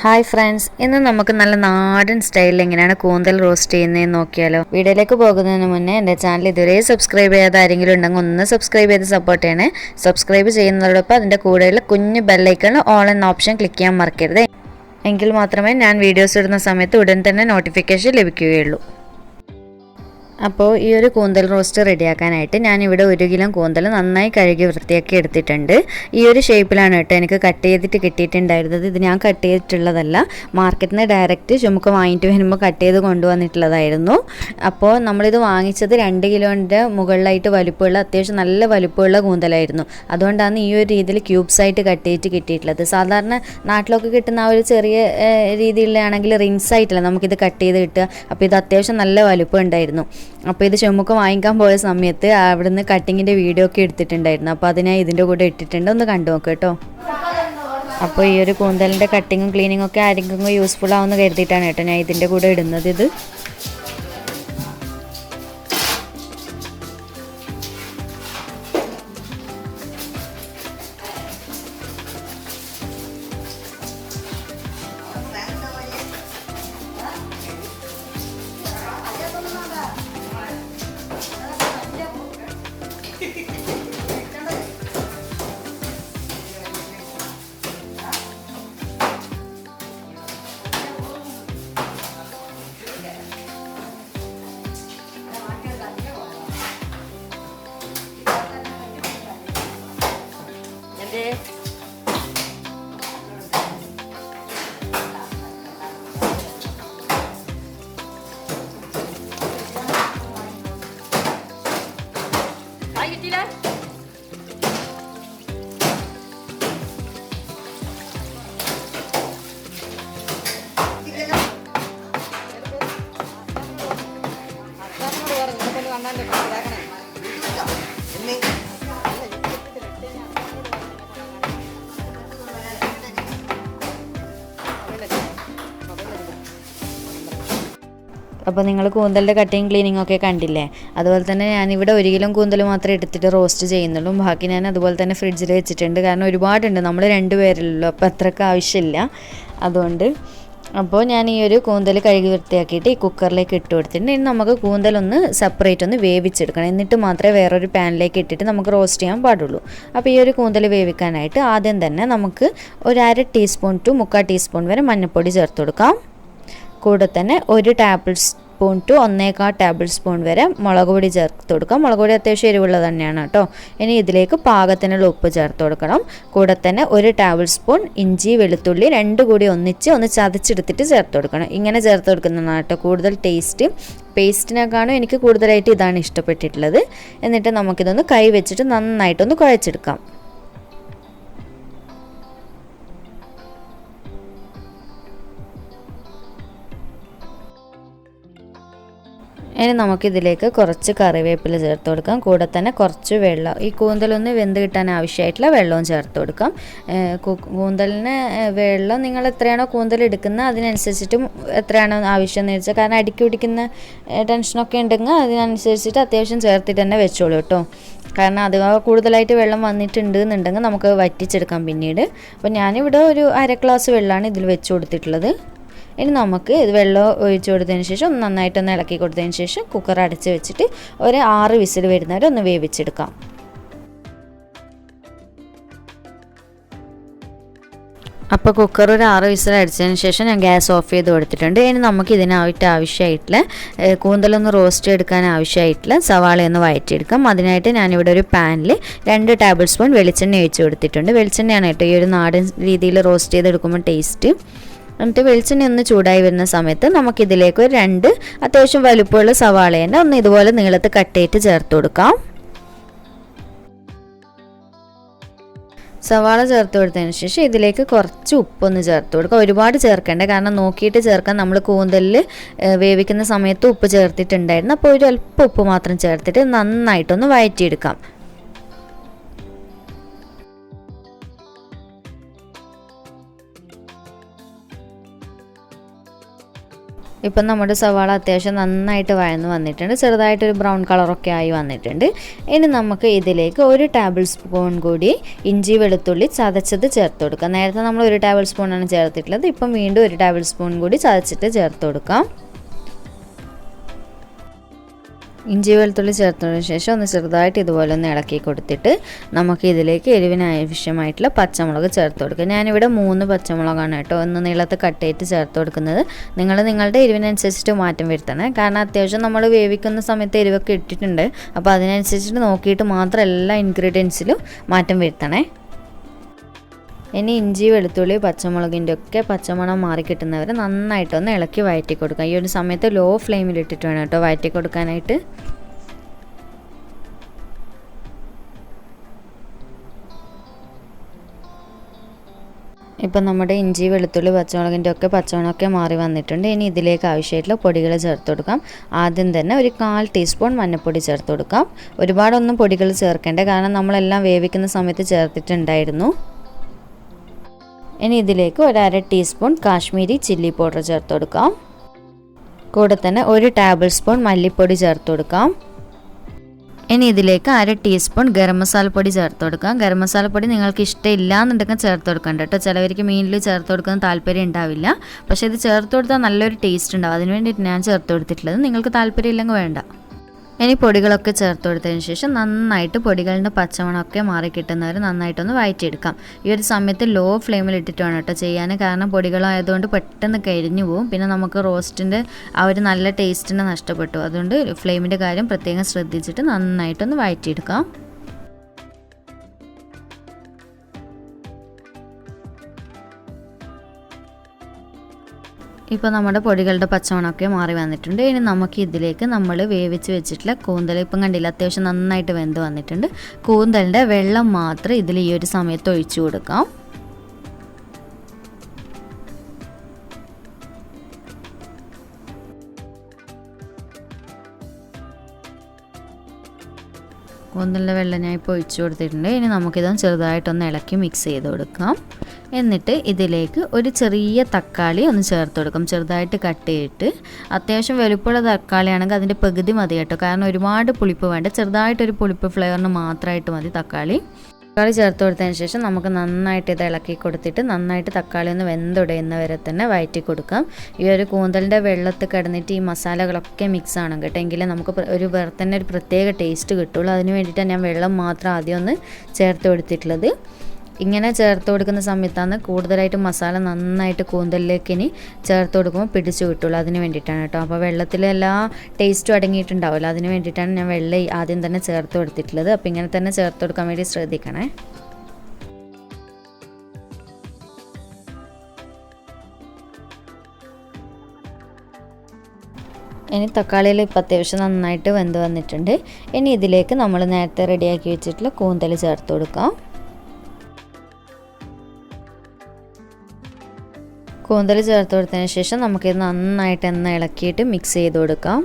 Hi friends, ഇന്ന് നമുക്ക് നല്ല നാടൻ സ്റ്റൈലിൽ എങ്ങനെയാണ് കൂന്തൽ റോസ്റ്റ് ചെയ്യുന്നതെന്ന് നോക്കിയാലോ. വീഡിയോയിലേക്ക് പോകുന്നതിന് മുന്നേ എൻ്റെ ചാനൽ ഇതുവരെ സബ്സ്ക്രൈബ് ചെയ്യാതെ ആരെങ്കിലും ഉണ്ടെങ്കിൽ ഒന്ന് സബ്സ്ക്രൈബ് ചെയ്ത് സപ്പോർട്ട് ചെയ്യണേ. സബ്സ്ക്രൈബ് ചെയ്യുന്നതോടൊപ്പം അതിൻ്റെ കൂടെയുള്ള കുഞ്ഞ് ബെല്ലൈക്കണിൽ ഓൾ എന്ന ഓപ്ഷൻ ക്ലിക്ക് ചെയ്യാൻ മറക്കരുത്. എങ്കിൽ മാത്രമേ ഞാൻ വീഡിയോസ് ഇടുന്ന സമയത്ത് ഉടൻ തന്നെ നോട്ടിഫിക്കേഷൻ ലഭിക്കുകയുള്ളൂ. അപ്പോൾ ഈ ഒരു കൂന്തൽ റോസ്റ്റ് റെഡിയാക്കാനായിട്ട് ഞാനിവിടെ 1 കിലോ കൂന്തൽ നന്നായി കഴുകി വൃത്തിയാക്കി എടുത്തിട്ടുണ്ട്. ഈ ഒരു ഷേപ്പിലാണ് കേട്ടോ എനിക്ക് കട്ട് ചെയ്തിട്ട് കിട്ടിയിട്ടുണ്ടായിരുന്നത്. ഇത് ഞാൻ കട്ട് ചെയ്തിട്ടുള്ളതല്ല, മാർക്കറ്റിൽ നിന്ന് ഡയറക്റ്റ് ചുമക്ക് വാങ്ങിയിട്ട് വരുമ്പോൾ കട്ട് ചെയ്ത് കൊണ്ടുവന്നിട്ടുള്ളതായിരുന്നു. അപ്പോൾ നമ്മളിത് വാങ്ങിച്ചത് 2 കിലോൻ്റെ മുകളിലായിട്ട് വലുപ്പമുള്ള, അത്യാവശ്യം നല്ല വലുപ്പമുള്ള കൂന്തലായിരുന്നു. അതുകൊണ്ടാണ് ഈ ഒരു രീതിയിൽ ക്യൂബ്സായിട്ട് കട്ട് ചെയ്തിട്ട് കിട്ടിയിട്ടുള്ളത്. സാധാരണ നാട്ടിലൊക്കെ കിട്ടുന്ന ആ ഒരു ചെറിയ രീതിയിലാണെങ്കിൽ റിങ്സ് ആയിട്ടല്ല നമുക്കിത് കട്ട് ചെയ്ത് കിട്ടുക. അപ്പോൾ ഇത് അത്യാവശ്യം നല്ല വലുപ്പം ഉണ്ടായിരുന്നു. അപ്പോൾ ഇത് ചുമക്ക് വാങ്ങിക്കാൻ പോയ സമയത്ത് അവിടുന്ന് കട്ടിങ്ങിൻ്റെ വീഡിയോ ഒക്കെ എടുത്തിട്ടുണ്ടായിരുന്നു. അപ്പോൾ അത് ഞാൻ ഇതിൻ്റെ കൂടെ ഇട്ടിട്ടുണ്ട്, ഒന്ന് കണ്ടു നോക്കുക കേട്ടോ. അപ്പോൾ ഈ ഒരു കൂന്തലിൻ്റെ കട്ടിങ്ങും ക്ലീനിങ്ങും ഒക്കെ ആരെങ്കിലും യൂസ്ഫുൾ ആവുമെന്ന് കരുതിയിട്ടാണ് കേട്ടോ ഞാൻ ഇതിൻ്റെ കൂടെ ഇടുന്നത്. ഇത് അപ്പോൾ നിങ്ങൾ കൂന്തലിൻ്റെ കട്ടിങ് ക്ലീനിങ് ഒക്കെ കണ്ടില്ലേ. അതുപോലെ തന്നെ ഞാനിവിടെ 1 കിലോ കൂന്തൽ മാത്രമേ എടുത്തിട്ട് റോസ്റ്റ് ചെയ്യുന്നുള്ളൂ. ബാക്കി ഞാൻ അതുപോലെ തന്നെ ഫ്രിഡ്ജിൽ വെച്ചിട്ടുണ്ട്. കാരണം ഒരുപാടുണ്ട്, നമ്മൾ 2 പേരല്ലോ, അപ്പോൾ അത്രയ്ക്ക് ആവശ്യമില്ല. അതുകൊണ്ട് അപ്പോൾ ഞാൻ ഈ ഒരു കൂന്തൽ കഴുകി വൃത്തിയാക്കിയിട്ട് ഈ കുക്കറിലേക്ക് ഇട്ട് കൊടുത്തിട്ടുണ്ട്. ഇനി നമുക്ക് കൂന്തലൊന്ന് സെപ്പറേറ്റ് ഒന്ന് വേവിച്ചെടുക്കണം. എന്നിട്ട് മാത്രമേ വേറൊരു പാനിലേക്ക് ഇട്ടിട്ട് നമുക്ക് റോസ്റ്റ് ചെയ്യാൻ പാടുള്ളൂ. അപ്പോൾ ഈ ഒരു കൂന്തൽ വേവിക്കാനായിട്ട് ആദ്യം തന്നെ നമുക്ക് 1/2 ടീസ്പൂൺ ടു 3/4 ടീസ്പൂൺ വരെ മഞ്ഞൾപ്പൊടി ചേർത്ത് കൊടുക്കാം. കൂടെ തന്നെ 1 tablespoon to 1.25 tablespoon വരെ മുളക് പൊടി ചേർത്ത് കൊടുക്കാം. മുളക് പൊടി അത്യാവശ്യം എരിവുള്ളത് തന്നെയാണ് കേട്ടോ. ഇനി ഇതിലേക്ക് പാകത്തിനുള്ള ഉപ്പ് ചേർത്ത് കൊടുക്കണം. കൂടെ തന്നെ 1 ടേബിൾ സ്പൂൺ ഇഞ്ചി വെളുത്തുള്ളി 2 കൂടി ഒന്ന് ചതച്ചെടുത്തിട്ട് ചേർത്ത് കൊടുക്കണം. ഇങ്ങനെ ചേർത്ത് കൊടുക്കുന്നതാണ് കേട്ടോ കൂടുതൽ ടേസ്റ്റ്. പേസ്റ്റിനേക്കാളും എനിക്ക് കൂടുതലായിട്ട് ഇതാണ് ഇഷ്ടപ്പെട്ടിട്ടുള്ളത്. എന്നിട്ട് നമുക്കിതൊന്ന് കൈ വെച്ചിട്ട് നന്നായിട്ടൊന്ന് കുഴച്ചെടുക്കാം. ഇനി നമുക്കിതിലേക്ക് കുറച്ച് കറിവേപ്പില ചേർത്ത് കൊടുക്കാം. കൂടെ തന്നെ കുറച്ച് വെള്ളം, ഈ കൂന്തലൊന്ന് വെന്ത് കിട്ടാൻ ആവശ്യമായിട്ടുള്ള വെള്ളവും ചേർത്ത് കൊടുക്കാം. കൂന്തലിന് വെള്ളം നിങ്ങൾ എത്രയാണോ കൂന്തൽ എടുക്കുന്നത് അതിനനുസരിച്ചിട്ടും എത്രയാണോ ആവശ്യം എന്ന് വെച്ചാൽ, കാരണം അടിക്ക് പിടിക്കുന്ന ടെൻഷനൊക്കെ ഉണ്ടെങ്കിൽ അതിനനുസരിച്ചിട്ട് അത്യാവശ്യം ചേർത്തിട്ട് തന്നെ വെച്ചോളൂ കേട്ടോ. കാരണം അത് കൂടുതലായിട്ട് വെള്ളം വന്നിട്ടുണ്ട് എന്നുണ്ടെങ്കിൽ നമുക്ക് വറ്റിച്ചെടുക്കാം പിന്നീട്. അപ്പോൾ ഞാനിവിടെ ഒരു 1/2 ഗ്ലാസ് വെള്ളമാണ് ഇതിൽ വെച്ച് കൊടുത്തിട്ടുള്ളത്. ഇനി നമുക്ക് ഇത് വെള്ളം ഒഴിച്ച് കൊടുത്തതിന് ശേഷം നന്നായിട്ടൊന്ന് ഇളക്കി കൊടുത്തതിന് ശേഷം കുക്കർ അടച്ച് വെച്ചിട്ട് ഒരു 6 വിസിൽ വരുന്നവരെ ഒന്ന് വേവിച്ചെടുക്കാം. അപ്പോൾ കുക്കർ ഒരു 6 വിസിൽ അടിച്ചതിന് ശേഷം ഞാൻ ഗ്യാസ് ഓഫ് ചെയ്ത് കൊടുത്തിട്ടുണ്ട്. ഇനി നമുക്ക് ഇതിനായിട്ട് ആവശ്യമായിട്ടുള്ള കൂന്തലൊന്ന് റോസ്റ്റ് എടുക്കാൻ ആവശ്യമായിട്ടുള്ള സവാളയൊന്ന് വഴറ്റിയെടുക്കാം. അതിനായിട്ട് ഞാനിവിടെ ഒരു പാനിൽ 2 ടേബിൾ സ്പൂൺ വെളിച്ചെണ്ണ ഒഴിച്ച് കൊടുത്തിട്ടുണ്ട്. വെളിച്ചെണ്ണയാണ് കേട്ടോ ഈ ഒരു നാടൻ രീതിയിൽ റോസ്റ്റ് ചെയ്തെടുക്കുമ്പോൾ ടേസ്റ്റ്. എന്നിട്ട് വെളിച്ചെണ്ണ ഒന്ന് ചൂടായി വരുന്ന സമയത്ത് നമുക്കിതിലേക്ക് 2 അത്യാവശ്യം വലുപ്പമുള്ള സവാളേൻ്റെ ഒന്ന് ഇതുപോലെ നീളത്ത് കട്ട് ചെയ്തിട്ട് ചേർത്ത് കൊടുക്കാം. സവാള ചേർത്ത് കൊടുത്തതിന് ശേഷം ഇതിലേക്ക് കുറച്ച് ഉപ്പൊന്ന് ചേർത്ത് കൊടുക്കുക. ഒരുപാട് ചേർക്കേണ്ട, കാരണം നോക്കിയിട്ട് ചേർക്കാൻ നമ്മൾ കൂന്തലിൽ വേവിക്കുന്ന സമയത്ത് ഉപ്പ് ചേർത്തിട്ടുണ്ടായിരുന്നു. അപ്പോൾ ഒരു അല്പം ഉപ്പ് മാത്രം ചേർത്തിട്ട് നന്നായിട്ടൊന്ന് വഴറ്റിയെടുക്കാം. ഇപ്പം നമ്മുടെ സവാള അത്യാവശ്യം നന്നായിട്ട് വഴന്ന് വന്നിട്ടുണ്ട്, ചെറുതായിട്ടൊരു ബ്രൗൺ കളറൊക്കെ ആയി വന്നിട്ടുണ്ട്. ഇനി നമുക്ക് ഇതിലേക്ക് 1 ടേബിൾ സ്പൂൺ കൂടി ഇഞ്ചി വെളുത്തുള്ളി ചതച്ചത് ചേർത്ത് കൊടുക്കാം. നേരത്തെ നമ്മൾ 1 ടേബിൾ സ്പൂണാണ് ചേർത്തിട്ടുള്ളത്, ഇപ്പം വീണ്ടും 1 ടേബിൾ സ്പൂൺ കൂടി ചതച്ചിട്ട് ചേർത്ത് കൊടുക്കാം. ഇഞ്ചി വെളുത്തുള്ളി ചേർത്തതിന് ശേഷം ഒന്ന് ചെറുതായിട്ട് ഇതുപോലെ ഒന്ന് ഇളക്കി കൊടുത്തിട്ട് നമുക്ക് ഇതിലേക്ക് എരിവിന് ആവശ്യമായിട്ടുള്ള പച്ചമുളക് ചേർത്ത് കൊടുക്കുക. ഞാനിവിടെ 3 പച്ചമുളകാണ് കേട്ടോ ഒന്ന് നീളത്ത് കട്ട് ചെയ്തിട്ട് ചേർത്ത് കൊടുക്കുന്നത്. നിങ്ങളുടെ എരിവിനനുസരിച്ചിട്ട് മാറ്റം വരുത്തണേ, കാരണം അത്യാവശ്യം നമ്മൾ വേവിക്കുന്ന സമയത്ത് എരിവൊക്കെ ഇട്ടിട്ടുണ്ട്. അപ്പോൾ അതിനനുസരിച്ചിട്ട് നോക്കിയിട്ട് മാത്രം എല്ലാ ഇൻഗ്രീഡിയൻസിലും മാറ്റം വരുത്തണേ. ഇനി ഇഞ്ചി വെളുത്തുള്ളി പച്ചമുളകിൻ്റെ ഒക്കെ പച്ചമണം മാറി കിട്ടുന്നവരെ നന്നായിട്ടൊന്ന് ഇളക്കി വഴറ്റി കൊടുക്കുക. ഈ ഒരു സമയത്ത് ലോ ഫ്ലെയിമിലിട്ടിട്ട് വേണം കേട്ടോ വഴറ്റി കൊടുക്കാനായിട്ട്. ഇപ്പം നമ്മുടെ ഇഞ്ചി വെളുത്തുള്ളി പച്ചമുളകിൻ്റെ ഒക്കെ പച്ചമണമൊക്കെ മാറി വന്നിട്ടുണ്ട്. ഇനി ഇതിലേക്ക് ആവശ്യമായിട്ടുള്ള പൊടികൾ ചേർത്ത് കൊടുക്കാം. ആദ്യം തന്നെ ഒരു 1/4 ടീസ്പൂൺ മഞ്ഞൾപ്പൊടി ചേർത്ത് കൊടുക്കാം. ഒരുപാടൊന്നും പൊടികൾ ചേർക്കേണ്ട, കാരണം നമ്മളെല്ലാം വേവിക്കുന്ന സമയത്ത് ചേർത്തിട്ടുണ്ടായിരുന്നു. ഇനി ഇതിലേക്ക് 1/2 ടീസ്പൂൺ കാശ്മീരി ചില്ലി പൗഡർ ചേർത്ത് കൊടുക്കാം. കൂടെ തന്നെ 1 ടേബിൾ സ്പൂൺ മല്ലിപ്പൊടി ചേർത്ത് കൊടുക്കാം. ഇനി ഇതിലേക്ക് 1/2 ടീസ്പൂൺ ഗരം മസാലപ്പൊടി ചേർത്ത് കൊടുക്കാം. ഗരം മസാലപ്പൊടി നിങ്ങൾക്ക് ഇഷ്ടമില്ല എന്നുണ്ടെങ്കിൽ ചേർത്ത് കൊടുക്കണ്ട കേട്ടോ. ചിലവർക്ക് മീനിൽ ചേർത്ത് കൊടുക്കുന്ന താല്പര്യം ഉണ്ടാവില്ല, പക്ഷേ ഇത് ചേർത്ത് കൊടുത്താൽ നല്ലൊരു ടേസ്റ്റ് ഉണ്ടാവും. അതിന് വേണ്ടിയിട്ട് ഞാൻ ചേർത്ത് കൊടുത്തിട്ടുള്ളത്. നിങ്ങൾക്ക് താല്പര്യം ഇല്ലെങ്കിൽ വേണ്ട. ഇനി പൊടികളൊക്കെ ചേർത്ത് കൊടുത്തതിന് ശേഷം നന്നായിട്ട് പൊടികളുടെ പച്ചമണമൊക്കെ മാറി കിട്ടുന്നവരെ നന്നായിട്ടൊന്ന് വഴറ്റിയെടുക്കാം. ഈ ഒരു സമയത്ത് ലോ ഫ്ലെയിമിൽ ഇട്ടിട്ട് വേണം കേട്ടോ ചെയ്യാൻ, കാരണം പൊടികളായതുകൊണ്ട് പെട്ടെന്ന് കരിഞ്ഞു പോകും. പിന്നെ നമുക്ക് റോസ്റ്റിൻ്റെ ആ ഒരു നല്ല ടേസ്റ്റിനെ നഷ്ടപ്പെട്ടു. അതുകൊണ്ട് ഫ്ലെയിമിൻ്റെ കാര്യം പ്രത്യേകം ശ്രദ്ധിച്ചിട്ട് നന്നായിട്ടൊന്ന് വഴറ്റിയെടുക്കാം. ഇപ്പോൾ നമ്മുടെ പൊടികളുടെ പച്ചമണമൊക്കെ മാറി വന്നിട്ടുണ്ട്. ഇനി നമുക്ക് ഇതിലേക്ക് നമ്മൾ വേവിച്ച് വെച്ചിട്ടുള്ള കൂന്തൽ, ഇപ്പം കണ്ടില്ല അത്യാവശ്യം നന്നായിട്ട് വെന്ത് വന്നിട്ടുണ്ട്. കൂന്തലിൻ്റെ വെള്ളം മാത്രം ഇതിൽ ഈ ഒരു സമയത്ത് ഒഴിച്ചു കൊടുക്കാം. കൂന്തലിൻ്റെ വെള്ളം ഞാൻ ഇപ്പോൾ ഒഴിച്ചു കൊടുത്തിട്ടുണ്ട്. ഇനി നമുക്കിതൊന്ന് ചെറുതായിട്ടൊന്ന് ഇളക്കി മിക്സ് ചെയ്ത് കൊടുക്കാം. എന്നിട്ട് ഇതിലേക്ക് ഒരു ചെറിയ തക്കാളി ഒന്ന് ചേർത്ത് കൊടുക്കാം, ചെറുതായിട്ട് കട്ട് ചെയ്തിട്ട്. അത്യാവശ്യം വലുപ്പമുള്ള തക്കാളിയാണെങ്കിൽ അതിൻ്റെ പകുതി മതി കേട്ടോ, കാരണം ഒരുപാട് പുളിപ്പ് വേണ്ട, ചെറുതായിട്ടൊരു പുളിപ്പ് ഫ്ലേവറിന് മാത്രമായിട്ട് മതി തക്കാളി ചേർത്ത് കൊടുത്തതിന് ശേഷം നമുക്ക് നന്നായിട്ട് ഇത് ഇളക്കി കൊടുത്തിട്ട് നന്നായിട്ട് തക്കാളി ഒന്ന് വെന്തുടയുന്ന വരെ തന്നെ വഴറ്റി കൊടുക്കാം. ഈ ഒരു കൂന്തലിൻ്റെ വെള്ളത്തിൽ കിടന്നിട്ട് ഈ മസാലകളൊക്കെ മിക്സ് ആണ് കേട്ടോ, എങ്കിലും നമുക്ക് വേറെ തന്നെ ഒരു പ്രത്യേക ടേസ്റ്റ് കിട്ടുള്ളൂ. അതിന് വേണ്ടിയിട്ടാണ് ഞാൻ വെള്ളം മാത്രം ആദ്യം ഒന്ന് ചേർത്ത് കൊടുത്തിട്ടുള്ളത്. ഇങ്ങനെ ചേർത്ത് കൊടുക്കുന്ന സമയത്താണ് കൂടുതലായിട്ട് മസാല നന്നായിട്ട് കൂന്തലിലേക്ക് ഇനി ചേർത്ത് കൊടുക്കുമ്പോൾ പിടിച്ചു കിട്ടുള്ളൂ. അതിന് വേണ്ടിയിട്ടാണ് കേട്ടോ. അപ്പോൾ വെള്ളത്തിലെല്ലാ ടേസ്റ്റും അടങ്ങിയിട്ടുണ്ടാവില്ല, അതിന് വേണ്ടിയിട്ടാണ് ഞാൻ വെള്ളം ആദ്യം തന്നെ ചേർത്ത് കൊടുത്തിട്ടുള്ളത്. അപ്പോൾ ഇങ്ങനെ തന്നെ ചേർത്ത് കൊടുക്കാൻ വേണ്ടി ശ്രദ്ധിക്കണേ. ഇനി തക്കാളിയിൽ ഇപ്പം അത്യാവശ്യം നന്നായിട്ട് വെന്ത് വന്നിട്ടുണ്ട്. ഇനി ഇതിലേക്ക് നമ്മൾ നേരത്തെ റെഡിയാക്കി വെച്ചിട്ടുള്ള കൂന്തൽ ചേർത്ത് കൊടുക്കാം. കൂന്തൽ ചേർത്ത് കൊടുത്തതിന് ശേഷം നമുക്കിത് നന്നായിട്ട് ഇളക്കിയിട്ട് മിക്സ് ചെയ്ത് കൊടുക്കാം.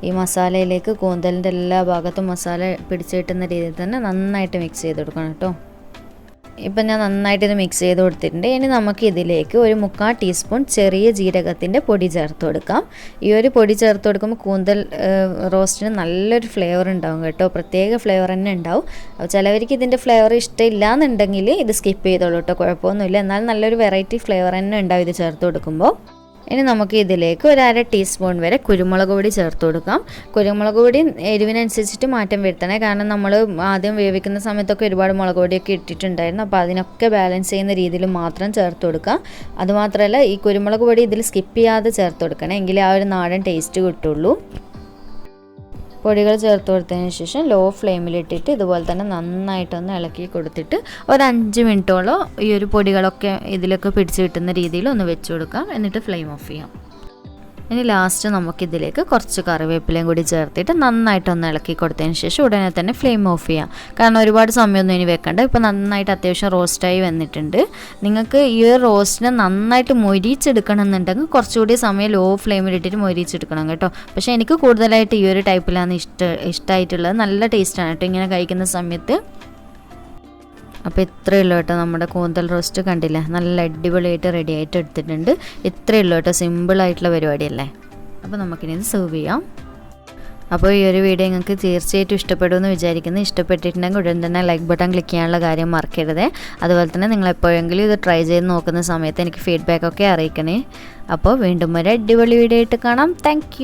ഈ മസാലയിലേക്ക് കൂന്തലിൻ്റെ എല്ലാ ഭാഗത്തും മസാല പിടിച്ച് കിട്ടുന്ന രീതിയിൽ തന്നെ നന്നായിട്ട് മിക്സ് ചെയ്ത് കൊടുക്കണം കേട്ടോ. ഇപ്പം ഞാൻ നന്നായിട്ട് ഇത് മിക്സ് ചെയ്ത് കൊടുത്തിട്ടുണ്ട്. ഇനി നമുക്ക് ഇതിലേക്ക് ഒരു 3/4 ടീസ്പൂൺ ചെറിയ ജീരകത്തിൻ്റെ പൊടി ചേർത്ത് കൊടുക്കാം. ഈ ഒരു പൊടി ചേർത്ത് കൊടുക്കുമ്പോൾ കൂന്തൽ റോസ്റ്റിന് നല്ലൊരു ഫ്ലേവർ ഉണ്ടാവും കേട്ടോ, പ്രത്യേക ഫ്ലേവർ തന്നെ ഉണ്ടാവും. അപ്പോൾ ചിലവർക്ക് ഇതിൻ്റെ ഫ്ലേവർ ഇഷ്ടമില്ല എന്നുണ്ടെങ്കിൽ ഇത് സ്കിപ്പ് ചെയ്തോളൂ കേട്ടോ, കുഴപ്പമൊന്നുമില്ല. എന്നാൽ നല്ലൊരു വെറൈറ്റി ഫ്ലേവർ തന്നെ ഉണ്ടാവും ഇത് ചേർത്ത് കൊടുക്കുമ്പോൾ. ഇനി നമുക്ക് ഇതിലേക്ക് 1/2 ടീസ്പൂൺ വരെ കുരുമുളക് പൊടി ചേർത്ത് കൊടുക്കാം. കുരുമുളക് പൊടി എരിവിനനുസരിച്ചിട്ട് മാറ്റം വരുത്തണേ, കാരണം നമ്മൾ ആദ്യം വേവിക്കുന്ന സമയത്തൊക്കെ ഒരുപാട് മുളക് പൊടിയൊക്കെ ഇട്ടിട്ടുണ്ടായിരുന്നു. അപ്പോൾ അതിനൊക്കെ ബാലൻസ് ചെയ്യുന്ന രീതിയിൽ മാത്രം ചേർത്ത് കൊടുക്കാം. അതുമാത്രമല്ല ഈ കുരുമുളക് പൊടി ഇതിൽ സ്കിപ്പ് ചെയ്യാതെ ചേർത്ത് കൊടുക്കണം, എങ്കിലേ ആ ഒരു നാടൻ ടേസ്റ്റ് കിട്ടുള്ളൂ. പൊടികൾ ചേർത്ത് കൊടുത്തതിന് ശേഷം ലോ ഫ്ലെയിമിലിട്ടിട്ട് ഇതുപോലെ തന്നെ നന്നായിട്ടൊന്ന് ഇളക്കി കൊടുത്തിട്ട് ഒരു 5 മിനിറ്റോളം ഈ ഒരു പൊടികളൊക്കെ ഇതിലൊക്കെ പിടിച്ച് കിട്ടുന്ന രീതിയിൽ ഒന്ന് വെച്ച് കൊടുക്കാം. എന്നിട്ട് ഫ്ലെയിം ഓഫ് ചെയ്യാം. ഇനി ലാസ്റ്റ് നമുക്കിതിലേക്ക് കുറച്ച് കറിവേപ്പിലയും കൂടി ചേർത്തിട്ട് നന്നായിട്ടൊന്ന് ഇളക്കി കൊടുത്തതിന് ശേഷം ഉടനെ തന്നെ ഫ്ലെയിം ഓഫ് ചെയ്യാം, കാരണം ഒരുപാട് സമയമൊന്നും ഇനി വെക്കണ്ട. ഇപ്പോൾ നന്നായിട്ട് അത്യാവശ്യം റോസ്റ്റായി വന്നിട്ടുണ്ട്. നിങ്ങൾക്ക് ഈ ഒരു റോസ്റ്റിനെ നന്നായിട്ട് മൊരിച്ചെടുക്കണം എന്നുണ്ടെങ്കിൽ കുറച്ചുകൂടി സമയം ലോ ഫ്ലെയിമിലിട്ടിട്ട് മൊരിച്ചെടുക്കണം കേട്ടോ. പക്ഷേ എനിക്ക് കൂടുതലായിട്ട് ഈ ഒരു ടൈപ്പിലാണ് ഇഷ്ടമായിട്ടുള്ളത്. നല്ല ടേസ്റ്റാണ് കേട്ടോ ഇങ്ങനെ കഴിക്കുന്ന സമയത്ത്. അപ്പോൾ ഇത്രയേ ഉള്ളൂ കേട്ടോ നമ്മുടെ കൂന്തൽ റോസ്റ്റ് കണ്ടില്ലേ, നല്ല അടിപൊളിയായിട്ട് റെഡി ആയിട്ട് എടുത്തിട്ടുണ്ട്. ഇത്രയേ ഉള്ളൂ കേട്ടോ, സിമ്പിളായിട്ടുള്ള പരിപാടിയല്ലേ. അപ്പോൾ നമുക്കിനി ഇത് സെർവ് ചെയ്യാം. അപ്പോൾ ഈ ഒരു വീഡിയോ നിങ്ങൾക്ക് തീർച്ചയായിട്ടും ഇഷ്ടപ്പെടുമെന്ന് വിചാരിക്കുന്നു. ഇഷ്ടപ്പെട്ടിട്ടുണ്ടെങ്കിൽ ഉടൻ തന്നെ ലൈക്ക് ബട്ടൺ ക്ലിക്ക് ചെയ്യാനുള്ള കാര്യം മറക്കരുത്. അതുപോലെ തന്നെ നിങ്ങൾ എപ്പോഴെങ്കിലും ഇത് ട്രൈ ചെയ്ത് നോക്കുന്ന സമയത്ത് എനിക്ക് ഫീഡ്ബാക്കൊക്കെ അറിയിക്കണേ. അപ്പോൾ വീണ്ടും ഒരു അടിപൊളി വീഡിയോ ആയിട്ട് കാണാം. താങ്ക്